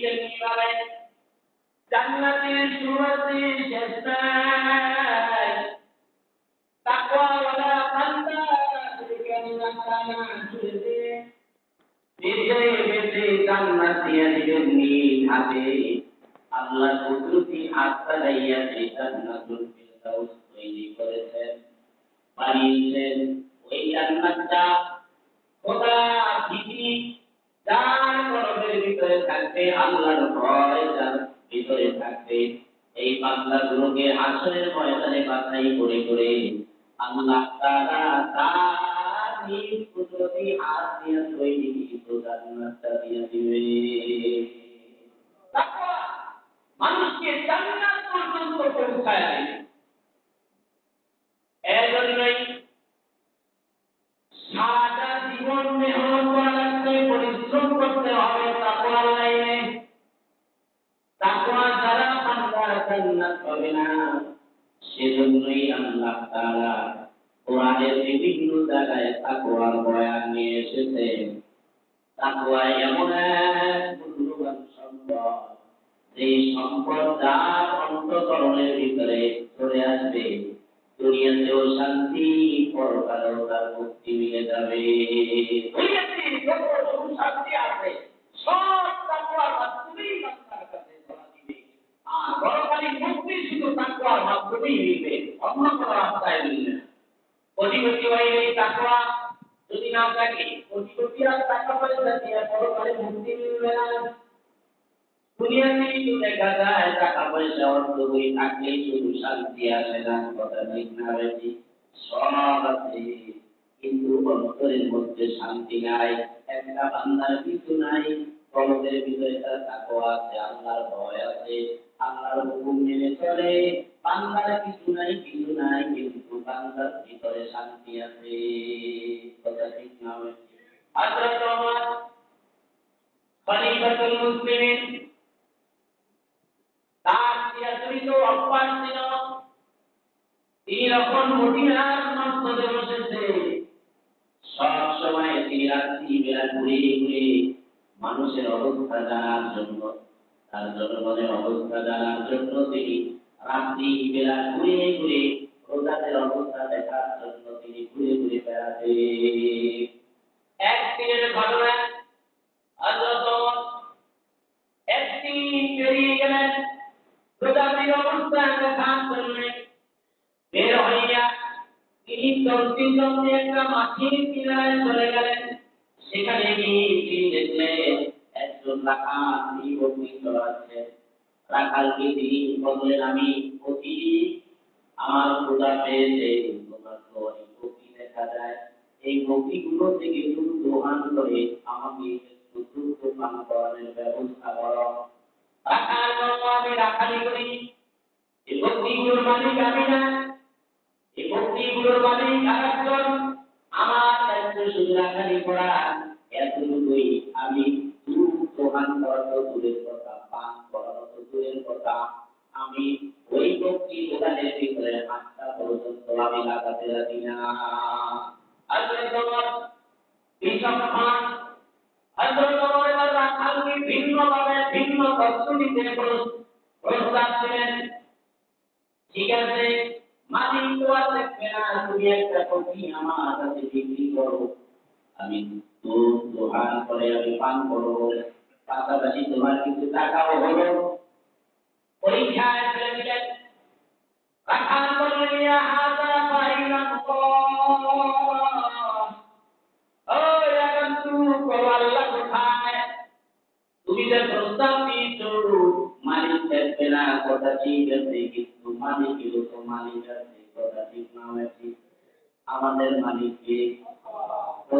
দিবেন কিভাবে? জান্নাতের শুরুতে শেষ নাই। তাকওয়াওয়ালা বান্দা যাদেরকে আল্লাহ তাআলা ছুঁয়ে বেঁচে বেঁচে জান্নাত দিয়ে দিবেন নিজ হাতে। আল্লাহ কুদরতি হাত বাড়াইয়া সেই জান্নাতুল ফিরদাউস তৈরি করেছেন, বানিয়েছেন। ওই জান্নাতটা খোদা ভীতি যার কলবের ভিতরে থাকবে, আল্লাহর ভয় যার ভিতরে থাকবে, এই বান্দাগুলোকে হাসরের ময়দানে বাছাই করে করে আল্লাহ তাআলা তার নিজ কুদরতি হাত দিয়ে তৈরি জান্নাতটা দিয়ে দিবে। তাকওয়া মানুষকে জান্নাত পর্যন্ত পৌঁছায় দেবে। এজন্যই সারা জীবন মেহনত করা লাগবে, পরিশ্রম করতে হবে তাকওয়ার লাইনে। তাকওয়া যারা বান্দা জান্নাত পাবে না, সেজন্যই আল্লাহ তাআলা কোরআনের বিভিন্ন জায়গায় তাকওয়ার বয়ান নিয়ে এসেছেন। তাকওয়া এমন এক মূল্যবান সম্পদ, যে সম্পদ যার অন্তঃকরণের ভিতরে চলে আসবে, দুনিয়াতেও শান্তি, পরকালেও তার মুক্তি মিলে যাবে। দুনিয়াতে যত শান্তি আছে সব তাকওয়ার মাধ্যমেই বান্দার কাছে ধরা দিবে, আর পরকালে মুক্তি শুধু তাকওয়ার মাধ্যমেই মিলবে, অন্য কোনো রাস্তায় মিলবে না। কোটিপতি হইলে তাকওয়া যদি না থাকে, কোটিপতি আর টাকা পয়সা দিয়ে পরকালে মুক্তি মিলবে না। দুনিয়াতেই তো দেখা যায় টাকা পয়সা অর্থ বই থাকলেই শুধু শান্তি আসে না, কথা ঠিক না বেশি? সব আছে, কিন্তু অন্তরের মধ্যে শান্তি নাই। একটা বান্দার কিছু নাই, কলবের ভিতরে তার তাকওয়া আছে, আল্লাহর ভয় আছে, আল্লাহর হুকুম মেনে চলে। বান্দার কিছু নাই, কিছু নাই, কিন্তু বান্দার ভিতরে শান্তি আছে, কথা ঠিক না বেশি? হযরত ওমর খলিফাতুল মুসলিমিন, তার চিরাচরিত অভ্যাস ছিল, তিনি যখন মদিনার মসজিদে বসেছে, সব সময় তিনি রাত্রি বেলা ঘুরে ঘুরে মানুষের অবস্থা জানার জন্য, তার জনগণের অবস্থা জানার জন্য তিনি রাত্রি বেলা ঘুরে ঘুরে রোজাদের অবস্থা দেখার জন্য তিনি ঘুরে ঘুরে বেড়াতে। একদিনের ঘটনা, হযরত ওমর একদিন বেরিয়ে গেলেন রোজাদের অবস্থা দেখার জন্য। বের হইয়া তিনি চলতে চলতে একটা মাটির কিনারায় চলে গেলেন। সেখানে গিয়ে তিনি দেখলেন একজন রাখাল এই বকরি চড়াচ্ছে। রাখালকে তিনি বললেন, আমি অতি আমার ক্ষুধা পেয়েছে, তোমার তো অনেক বকরি দেখা যায়, এই বকরিগুলো থেকে দুধ দোহান করে আমাকে একটু দুধ পান করানোর ব্যবস্থা করো। রাখাল বলল, আমি রাখালি করি, এই বকরিগুলোর মালিক আমি না, এই বকরিগুলোর মালিক আরেকজন, আমার দায়িত্ব শুধু রাখালি করা, এতটুকুই। আমি দুধ দোহান করানো দূরের কথা, পান করানো তো দূরের কথা, আমি ওই বকরি দোকানের ভিতরে হাতটা পর্যন্ত আমি লাগাতে রাজি না। হযরত ওমর বিচক্ষণ, হযরত ওমর এবার রাখালকে ভিন্নভাবে ভিন্ন পদ্ধতিতে প্রস্তাব দিলেন। ঠিক আছে, মালিক তো আর দেখবে না, তুমি একটা বকরি আমার কাছে বিক্রি করো, আমি দুধ দোহান করে আমি পান করবো, পাশাপাশি তোমার কিছু টাকাও হলো। পরীক্ষায় ফেলে দিলেন। রাখাল বললেন, ইয়া হাযা ফাইনাল্লাহ, ও এখন তুমি করো, আল্লাহ কোথায়? তুমি যে প্রস্তাব দিয়েছো মালিক দেখবে না, কথা ঠিক আছে, কিন্তু মালিকেরও তো মালিক আছে, কথা ঠিক না বেশি? আমাদের মালিককে তো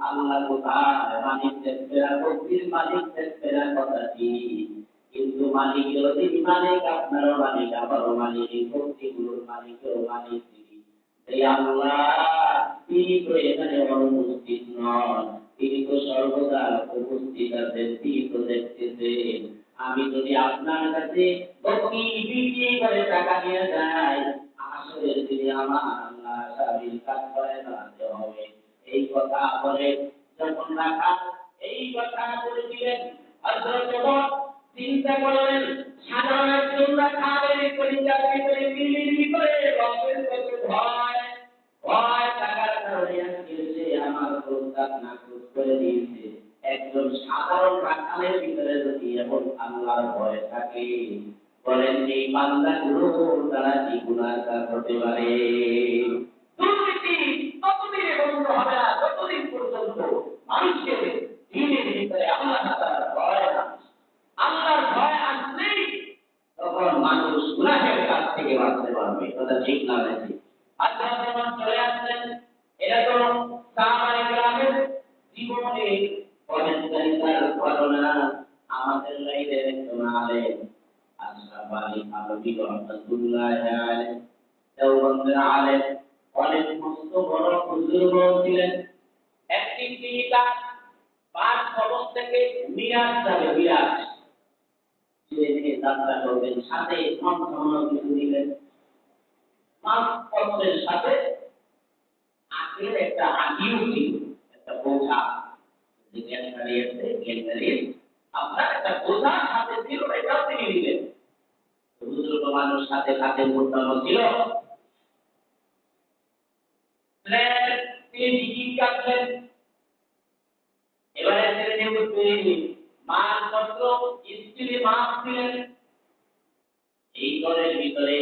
আল্লাহ কোথায়? মালিক দেখবে না, বকরির মালিক দেখবে না, কথা ঠিক, কিন্তু মালিকেরও তিনি মালিক, আপনারও মালিক, আমারও মালিক, এই বকরিগুলোর মালিকেরও মালিক তিনি। এই আল্লাহ, তিনি তো এখানে অনুপস্থিত নন, তিনি তো সর্বদা উপস্থিত আছেন, তিনি তো দেখতেছেন। আমি যদি আপনার কাছে বকরি বিক্রি করে টাকা নিয়ে যাই, আসলে তিনি আমার আল্লাহ সাবিল কাজ করে দাঁড়াতে হবে। এই কথা বলে যখন রাখাল এই কথা বলে দিলেন, হযরত ওমর চিন্তা করলেন সাধারণ একজন খাবের কলিজার ভিতরে মিলিমিলি করে রবের কত ভয় ভয় থাকার কারণে আজকে সে আমার প্রস্তাব নাকচ করে দিয়েছে। একজন সাধারণ রাখালের ভিতরে যদি এমন আল্লাহর ভয় থাকে, বলেন যে বান্দাগুলো তারা কি গুনাহগার হতে পারে? দুর্নীতি ততদিনে বন্ধ হবে না যতদিন পর্যন্ত মানুষকে দিনের ভিতরে আল্লাহ তাআলার ভয় আসে। আল্লাহর ভয় আসলেই তখন মানুষ গুনাহের কাছ থেকে বাঁচতে পারবে। কথা ঠিক না নাকি? আল্লাহ যখন চলে আসলেন, এটা তো সাহাবায়ে কেরামের জীবনে অনেকটার ঘটনা। আমাদের লাইফের একজন আলেম আশরাফ আলী থানভী রাহমাতুল্লাহ আলাইহি, দেওবন্দের আলেম, অনেক মস্ত বড় বুজুর্গ ছিলেন। একটি কিতাব পাঁচ খবর থেকে মিরাজ যাবে, মিরাজ যে যাত্রা করবেন, সাথে সম্পূর্ণ কিছু দিলেন। পাঁচ খবরের সাথে আখের একটা আকিও ছিল, একটা বোঝা, যে জ্ঞান হারিয়েছে, জ্ঞান হারিয়ে আপনার একটা বোঝা সাথে ছিল, এটাও তিনি দিলেন। বুজুর্গ মানুষ সাথে সাথে মোটানো ছিল। তিনি টিকিট কাটলেন। এবারে ছেড়ে দিয়ে মালপত্র স্ত্রী মাপ দিলেন। এই ঘরের ভিতরে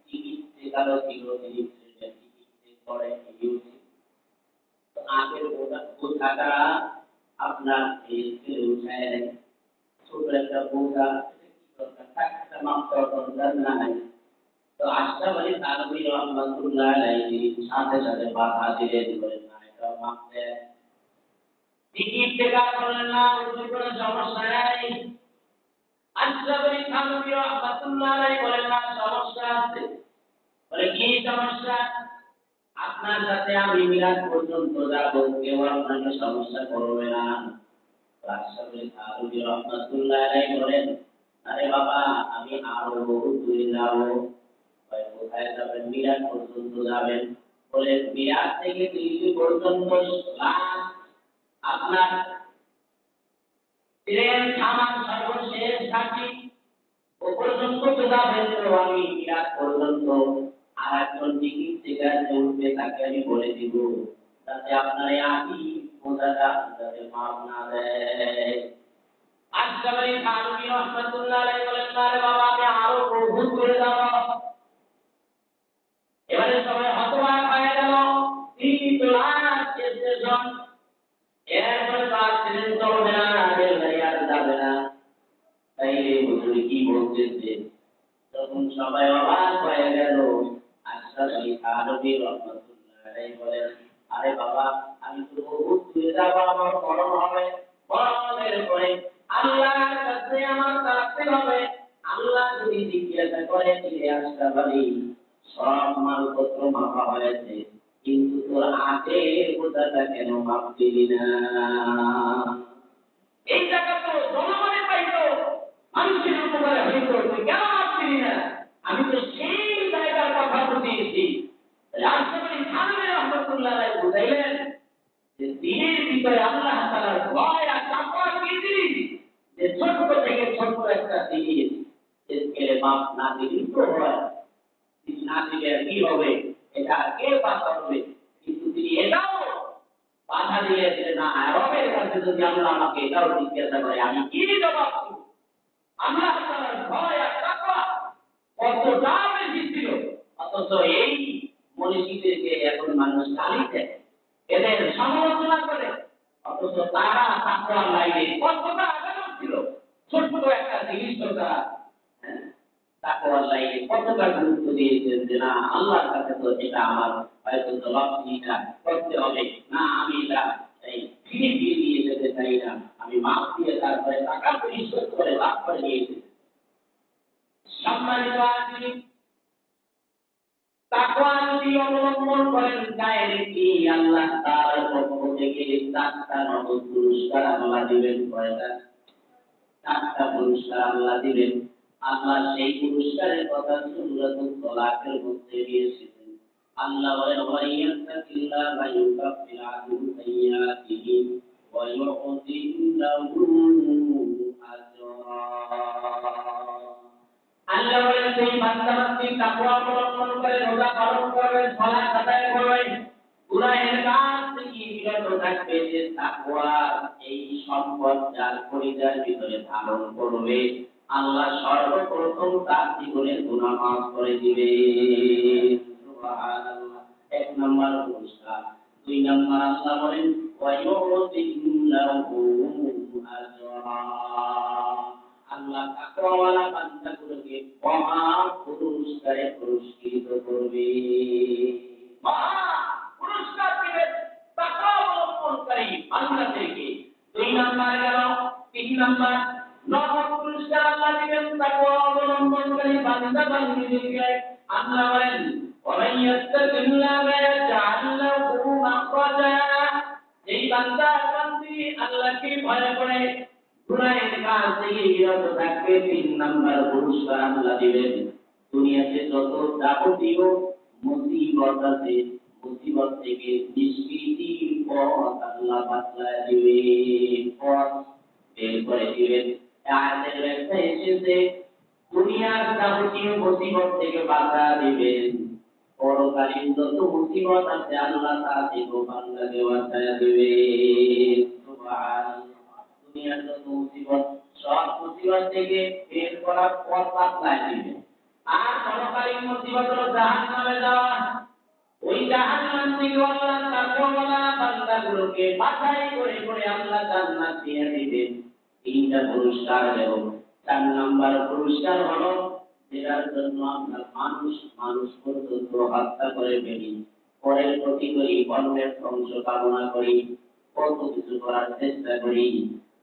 টিকিট কালো ছিল, তিনি টিকিট করে আগের বোঝাটা আপনার এই স্ত্রী উঠায় নেয়। ছোট একটা বোঝা, একটা মাপ দরকার নাই। তো আশরাফ আলী থানভী রাহমাতুল্লাহ আলাইহি সাথে সাথে বাধা দিলেন, বলেন না এটা মাপ দেন। টিকিট টেকা করলেন না, ওই কোনো সমস্যা নাই। আশরাফ আলী থানভী রাহমাতুল্লাহ আলাইহি বলেন না, সমস্যা আছে। বলে কি সমস্যা? আপনার সাথে আমি মিরাজ পর্যন্ত যাব, কেউ আপনাকে সমস্যা করবে না। আশরাফ আলী থানভী রাহমাতুল্লাহ আলাইহি বলেন, আরে বাবা আমি আরো বহু দূরে যাব। কোথায় যাবেন? মিরাজ পর্যন্ত যাবেন। বলে মিরাজ থেকে দিল্লি পর্যন্ত আপনার ট্রেন থামার সর্বশেষ ঘাঁটি ও পর্যন্ত যাবেন। তো আমি মিরাজ পর্যন্ত আর একজন টিকিট টিকাতে উঠবে, তাকে আমি বলে দিব যাতে আপনার আগে বোঝাটা যাতে মাপ না দেয়। আশরাফ আলী থানভী রাহমাতুল্লাহ আলাইহি বলেন, আরে বাবা আমি আরো বহু দূরে যাব। এবারে সবাই হতবাক হয়ে গেল। 3 লাখ স্টেশন, এরপরে তার ট্রেন চলবে না, রেলগাড়ি আর যাবে না। তাইলে হুজুর কি বলতেছে? তখন সবাই অবাক হয়ে গেল। আশরাফ আলী থানভী রাহমাতুল্লাহ আলাইহি বলেন, আরে বাবা আমি তো বহুত দূরে যাব, আমার মরণ হবে। মরণের পরে আল্লাহর কাছে আমার কাছে হবে। আল্লাহ যদি জিজ্ঞাসা করে যে আশরাফ আলী সব মালপত্র মাপা হয়েছে, কিন্তু তোর আগে বোঝাটা কেন মাপ দিলি না? এই টাকা তো জনগণের পাইতো, মানুষের উপকারে হইতো, তুই কেন মাপ দিলি না? আমি তো সেই জায়গার কথা বুঝিয়েছি। আশরাফ আলী থানভী রাহমাতুল্লাহ আলাইহি বুঝাইলেন যে দিনের ভিতরে আল্লাহ তাআলার ভয় আর তাকওয়া কি জিনিস, যে ছোট থেকে ছোট একটা জিনিস এর মাপ না দিলে তো হয়, না দিলে কি হবে, এটা কে বাঁচাবে? কিন্তু তিনি এটাও বাধা দিয়ে যে না, রবের কাছে যদি আল্লাহ আমাকে এটাও জিজ্ঞাসা করে আমি কি জবাব দেব? আল্লাহ তাআলার ভয় আর তাকওয়া কতটা বেশি ছিল। অথচ এই মনীষীদেরকে এখন মানুষ গালি দেয়, এদের সমালোচনা করে। অথচ তারা তাকওয়ার লাইনে কতটা আগানো ছিল। ছোট্ট একটা জিনিস তারা তাকওয়ার লাইনে কতটা গুরুত্ব দিয়েছেন যে না আল্লাহর কাছে তো এটা আমার হয়তো জবাব দিটা করতে হবে না, আমি এটা এই ফিরে দিয়ে দিয়ে যেতে চাই না, আমি মাপ দিয়ে তারপরে টাকা পরিশোধ করে লাভ করে নিয়ে যেতে। সম্মানিত আছেন, তাকওয়া যদি অবলম্বন করেন ডাইরেক্টলি আল্লাহ তাআলার পক্ষ থেকে 4টা নগদ পুরস্কার আল্লাহ দিবেন। কয়টা? 4টা পুরস্কার আল্লাহ দিবেন। আল্লাহ সেই পুরস্কারের কথা সূরাতুল তালাকের মধ্যে দিয়েছেন। আল্লাহ বলেন ওয়াইয়াতাকিল্লাহা ইউকাফির আনহু সাইয়্যাতিহি ওয়া ইউ'তিহি লাহু আজরা। যেই বান্দা-বান্দী তাকওয়া অবলম্বন করে রোজা পালন করবে, সালাত আদায় করবে, গুনাহের কাজ থেকে বিরত থাকবে, যে তাকওয়া এই সম্পদ যার পরিবারের ভিতরে ধারণ করবে, আল্লাহ সর্বপ্রথম তার জীবনের গুনাহ মাফ করে দিবে। সুবহানাল্লাহ। এক নম্বর পুরস্কার। দুই নম্বর আল্লাহ বলেন ওয়ায়ুযিল্লাহু আজরা। আল্লাহ তাকওয়াওয়ালা বান্দাগুলোকে মহা পুরস্কারে পুরস্কৃত করবে, মহা পুরস্কার দিবেন তাকওয়া অবলম্বনকারী বান্দাদেরকে। দুই নম্বর গেল। তিন নম্বর নগদ পুরস্কার আল্লাহ দিবেন তাকওয়া অবলম্বনকারী বান্দা-বান্দীদেরকে। আল্লাহ বলেন ওয়ামান ইয়াত্তাকিল্লাহা ইয়াজআল লাহু মাখরাজা। যেই বান্দা-বান্দী আল্লাহকে ভয় করে গুনাহের কাজ থেকে বিরত থাকবে, তিন নম্বর পুরস্কার আল্লাহ দিবেন। দুনিয়াতে যত যাবতীয় মুসিবত আছে, মুসিবত থেকে নিষ্কৃতির পথ আল্লাহ বাতলায় দিবেন, পথ বের করে দিবেন। আয়াতের ব্যাখ্যা এসেছে দুনিয়ার যাবতীয় মুসিবত থেকে বাধা দিবেন, পরকালীন যত মুসিবত আছে আল্লাহ তা থেকে বান্দাকে বাঁচায় দিবেন। সুবহানাল্লাহ। দুনিয়ার যত মুসিবত, সব মুসিবত থেকে বের করার পথ বাতলায় দিবেন। আর পরকালীন মুসিবত হলো জাহান্নামে যাওয়া। ওই জাহান্নাম থেকে আল্লাহ তাকওয়াওয়ালা বান্দাগুলোকে বাছাই করে করে আল্লাহ জান্নাত দিয়ে দিবেন। তিনটা পুরস্কার দেব। চার নাম্বার পুরস্কার হলো যেটার জন্য আমরা মানুষ পর্যন্ত হত্যা করে ফেলি, পরের ক্ষতি করি, অন্যের ধ্বংস কামনা করি, কত কিছু করার চেষ্টা করি।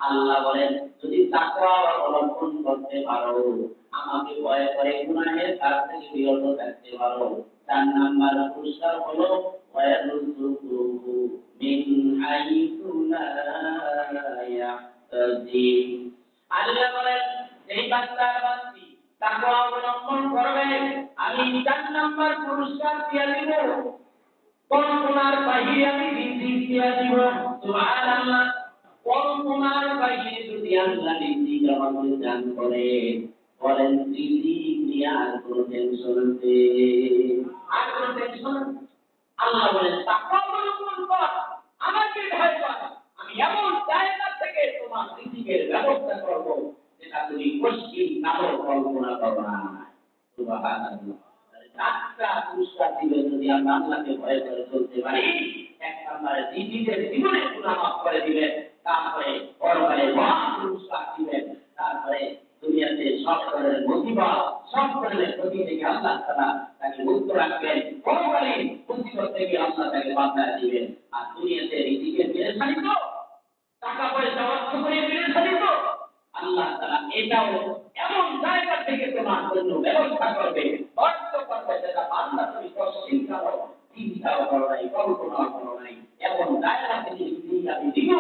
আল্লাহ বলেন যদি তাকওয়া অবলম্বন করতে পারো, আমাকে ভয় করে গুনাহের কাজ থেকে বিরত থাকতে পারো, চার নাম্বার পুরস্কার হলো ওয়ারযুকুহু মিন হাইসু লা ইয়াহতাসিব। আল্লাহ বলেন এই বান্দা-বান্দী তাকওয়া অবলম্বন করবে, আমি চার নাম্বার পুরস্কার দিয়ে দিব, কল্পনার বাহিরে আমি রিজিক দিয়ে দিব। সুবহানাল্লাহ। কল্পনার বাহিরে যদি আল্লাহ রিজিক আমাদের দান করে, বলেন রিজিক নিয়ে আর কোনো টেনশন আছে? আর কোনো টেনশন? আল্লাহ বলেন তাকওয়া অবলম্বন কর, আমাকে ভয় কর, আমি এমন জায়গা থেকে তোমার রিজিকের ব্যবস্থা করব যেটা তুমি কষ্টির কালো কল্পনা করো না। সুবহানাল্লাহ। চারটা পুরস্কার দিবে যদি আমরা আল্লাহকে ভয় করে চলতে পারি। এক নম্বরে নিজেদের জীবনে গুনাহ মাফ করে দিবেন, তারপরে পরকালে মহা পুরস্কার দিবেন, তারপরে দুনিয়াতে সব ধরনের মুসিবত, সব ধরনের ক্ষতি থেকে আল্লাহ তাআলা তাকে মুক্ত রাখবেন, পরকালে মুসিবত থেকে আল্লাহ তাকে বাঁচায় দিবেন। আর দুনিয়াতে রিজিকের পেরেশানি তো, টাকা পয়সা অর্থ করে পেরেশানি তো, আল্লাহ তাআলা এটাও এমন জায়গা থেকে তোমার জন্য ব্যবস্থা করবে, অর্থ করবে, যেটা বান্দা তুমি কষ্টিন করো, চিন্তাও করো নাই, কল্পনাও করো নাই, এমন জায়গা থেকে আমি দিব।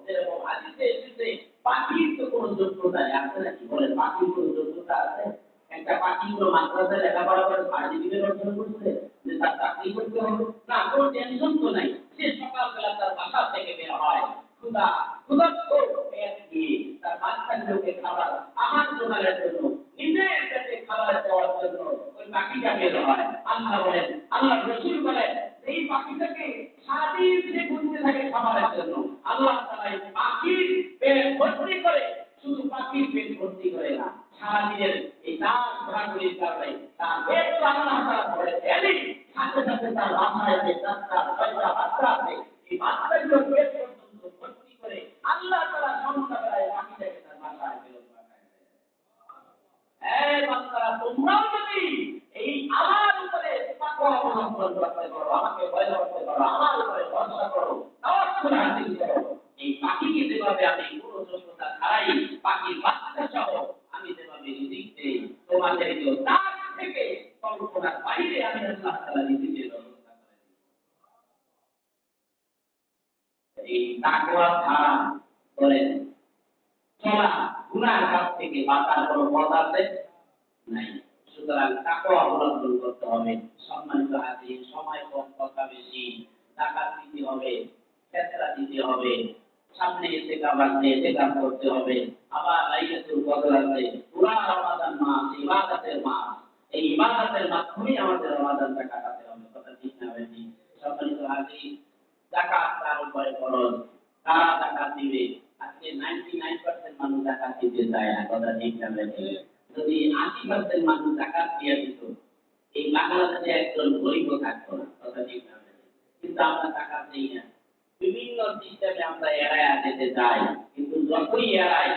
যেরকম হাদিসে এসেছে পাখির তো কোনো যোগ্যতা আছে নাকি? বলে পাখির কোনো যোগ্যতা আছে? একটা পাখি কোনো মাদ্রাসায় লেখাপড়া করে সার্টিফিকেট অর্জন করছে যে তার চাকরি করতে হবে না, কোনো টেনশন তো নাই। সে সকালবেলা তার বাসা থেকে বের হয়, তার বাচ্চাগুলোকে খাবার আমার জোগাড়ের জন্য, নিজের পেটে খাবার দেওয়ার জন্য ওই পাখিটা বের হয়। আল্লাহ বলেন, আল্লাহ রাসূল বলেন এই পাখিটাকে সারাদিন সে ঘুরতে থাকে খাবারের জন্য। আল্লাহ তাআলা এই পাখির পেট ভর্তি করে, শুধু পাখির পেট ভর্তি করে না, সারাদিনের এই নাচ ঘোরাঘুরির কারণে তার পেট আল্লাহ তাআলা ভরে দেন। সাথে সাথে তার বাসায় যে 4টা 6টা বাচ্চা আছে, এই বাচ্চাগুলোর পেট পর্যন্ত ভর্তি করে আল্লাহ তাআলা সন্ধ্যাবেলায় পাখিটাকে তার বাসায় ফেরত পাঠায়। এই বাচ্চারা তোমরাও যদি এই আমার উপরে তাকওয়া অবলম্বন করতে পারো, আমাকে ভয় করতে পারো, আমার উপরে ভরসা করো, তাওয়াক্কুল হাসিল করো, এই পাখিকে যেভাবে আমি কোনো যোগ্যতা ছাড়াই পাখির বাচ্চা সহ আমি যেভাবে রিজিক দেই, তোমাদেরকেও তার থেকে কল্পনার বাইরে আমি আল্লাহ তাআলা রিজিকের ব্যবস্থা করে দিই। এই তাকওয়া ছাড়া বলেন চলা গুনার কাছ থেকে বাঁচার কোনো পথ আছে? নাই। সুতরাং তাকওয়া অবলম্বন করতে হবে। সম্মানিত হাজির, সময় কম, কথা বেশি, টাকা দিতে হবে, ফেতরা দিতে হবে, সামনে ইতিকাফ আছে, ইতিকাফ করতে হবে, আবার লাইলাতুল কদর আছে, পুরা রমাদান মাস ইবাদতের মাস, এই ইবাদতের মাধ্যমে আমাদের রমাদানটা কাটাতে হবে, কথা ঠিক না বেশি? সম্মানিত হাজির, যাকাত তার উপরে ফরজ, তারা যাকাত দিবে। আজকে 99% মানুষ যাকাত দিতে চায় না, কথা ঠিক না বেশি? যদি 80% মানুষ যাকাত দিয়ে দিত, এই বাংলাদেশে একজন গরিব থাকতো না, কথা ঠিক না বেশি? কিন্তু আমরা যাকাত দিই না, বিভিন্ন সিস্টেমে আমরা এড়ায় যেতে চাই, কিন্তু যতই এড়াই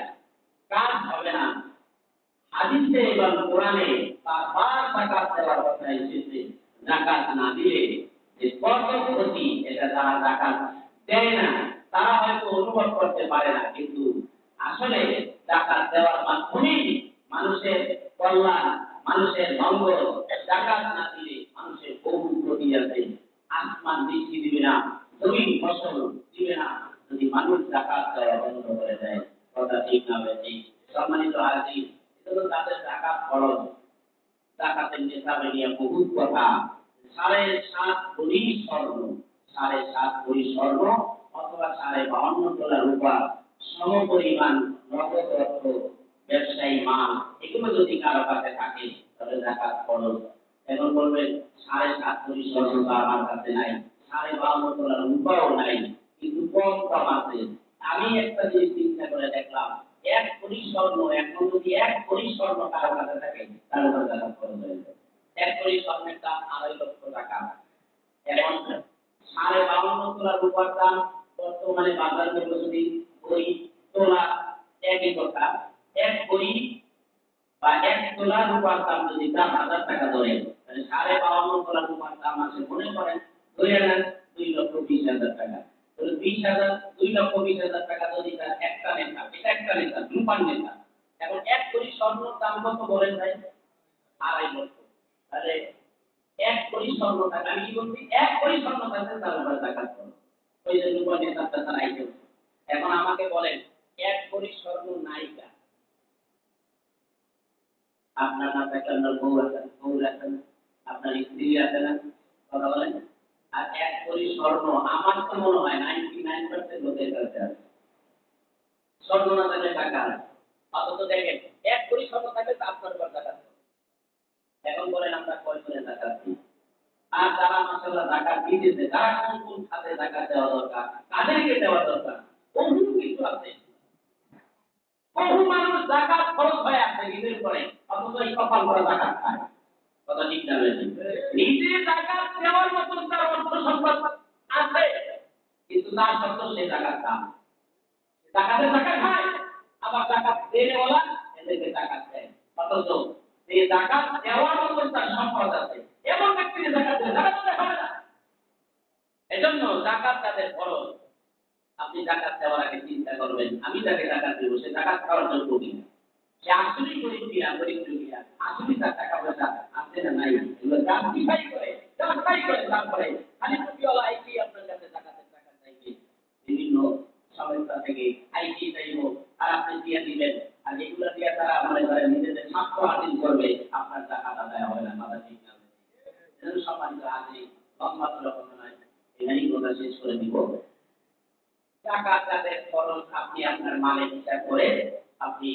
কাজ হবে না। হাদিসে এবং কোরআনে বারবার যাকাত দেওয়ার কথা এসেছে। যাকাত না দিলে যে কত ক্ষতি, এটা যারা যাকাত দেয় না তারা হয়তো অনুভব করতে পারে না, কিন্তু আসলে যাকাত দেওয়ার মাধ্যমে মানুষের কল্যাণ, মানুষের মঙ্গল। যাকাত না দিলে মানুষের বহু ক্ষতি আছে। আসমান বৃষ্টি দিবে না, জমিন ফসল দিবে না, যদি মানুষ যাকাত দেওয়া বন্ধ করে দেয়, কথা ঠিক না বেশি? সম্মানিত হাজির, তাদের যাকাত ফরজ। যাকাতের নিসাবে নিয়ে বহুত কথা। 7.5 ভরি স্বর্ণ, 7.5 ভরি স্বর্ণ অথবা 52.5 তোলা রূপা, সমপরিমাণ নগদ অর্থ, ব্যবসায়ী মাল, এগুলো যদি কারো কাছে থাকে তাহলে যাকাত ফরজ। এখন বলবেন 7.5 ভরি স্বর্ণ তো আমার কাছে নাই, 52.5 তোলা রূপাও নাই, কিন্তু কম কম আছে। আমি একটা জিনিস চিন্তা করে দেখলাম, 1 ভরি স্বর্ণ, এখন যদি 1 ভরি স্বর্ণ কারো কাছে থাকে তাহলে তার যাকাত ফরজ হয়ে যায়। 1 ভরি স্বর্ণের দাম 2.5 লক্ষ টাকা। এখন 52.5 তোলা রূপার দাম বর্তমানে বাজার মূল্য যদি ওই তোলা একই কথা, 1 ভরি বা 1 তোলা রূপার দাম যদি 10,000 টাকা ধরে, তাহলে 52.5 তোলা রূপার দাম আছে মনে করেন ধরে নেন 2,20,000 টাকা। তাহলে 20,000, 2,20,000 টাকা যদি তার একটা নেতা, এটা একটা নেতা, রূপার নেতা। এখন 1 ভরি স্বর্ণের দাম কত বলেন ভাই? 2.5 লক্ষ। তাহলে 1 ভরি স্বর্ণ থাকে, আমি কি বলছি? 1 ভরি স্বর্ণ থাকে তার উপর যাকাত করো। ওই যে রূপার নেতাটা তার আইছে। এখন আমাকে বলেন 1 ভরি স্বর্ণ নাইকা, আপনার না থাকলে আপনার বউ আছে, বউ আছে না, আপনার স্ত্রী আছে না, কথা বলেন। আর 1 ভরি স্বর্ণ আমার তো মনে হয় 99% লোকের কাছে আছে। স্বর্ণ না থাকলে টাকা আছে, অথচ দেখেন 1 ভরি স্বর্ণ থাকলে তা আপনার উপর যাকাত। এখন বলেন আমরা কয় করে যাকাত দিই? আর যারা মাশাআল্লাহ যাকাত দিতেছে, তারা কোন কোন খাতে যাকাত দেওয়া দরকার, কাদেরকে দেওয়া দরকার, বহু কিছু আছে। বহু মানুষ যাকাত খরচ হয়ে আছে নিজের করে, অথচ এই কপাল করে যাকাত খায়, কথা ঠিক না বেশি? নিজে যাকাত দেওয়ার মতো তার অর্থ সম্পদ আছে, কিন্তু তার সত্ত্বেও সে যাকাত দাম, যাকাতের টাকা খায়, আবার যাকাত দেওয়ালা এদেরকে যাকাত দেয়, অথচ এই যাকাত দেওয়ার মতো তার সম্পদ আছে, এমন ব্যক্তিকে যাকাত দেয়, যাকাত দিতে হবে না। এজন্য যাকাত তাদের ফরজ। আপনি যাকাত দেওয়ার আগে চিন্তা করবেন, আমি যাকে যাকাত দেব সে যাকাত খাওয়ার যোগ্য কিনা, সে আসলেই গরিব কিনা, গরিব কিনা, আসলে তার টাকা পয়সা আছে না নাই, এগুলো জাস্টিফাই করে তারপরে খালি টুপিওয়ালা আইটি আপনার কাছে যাকাতের টাকা চাইবে, বিভিন্ন সংস্থা থেকে আইটি চাইব, আর আপনি দিয়ে দিবেন, আর এগুলো দিয়ে তারা মনে করে নিজেদের স্বার্থ হাসিল করবে, আপনার টাকা আদায় হবে না, কথা ঠিক না? এজন্য সম্মানিত হাজির, লম্বা কথা নয়, এখানেই কথা শেষ করে দিব। যাকাত তাদের খরচ আপনি আপনার মালের হিসাব করে, আপনি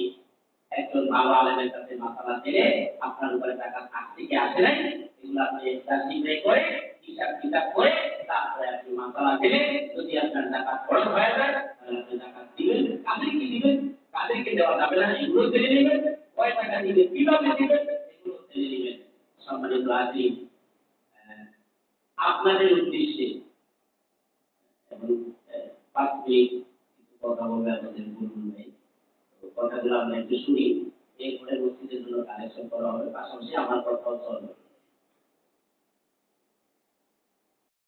একজন ভালো আলেমের কাছে মাসালা দিলে আপনার উপরে যাকাত আসছে কি আসে নাই, এগুলো আপনি জাস্টিফাই করে হিসাব কিতাব করে তারপরে আপনি মাসালা দিলে যদি আপনার যাকাত খরচ হয়ে যায় তাহলে আপনি যাকাত দিবেন। কাদেরকে দিবেন, কাদেরকে দেওয়া যাবে না এগুলো জেনে নেবেন, কয় টাকা দিবেন, কিভাবে দিবেন এগুলো জেনে নেবেন। সম্মানিত হাজির, আপনাদের উদ্দেশ্যে এবং 5 মিনিট কিছু কথা বলবে আমাদের বলুন ভাই, কথাগুলো আমরা একটু শুনি, এরপরে মসজিদের জন্য কালেকশন করা হবে, পাশাপাশি আমার কথাও চলবে।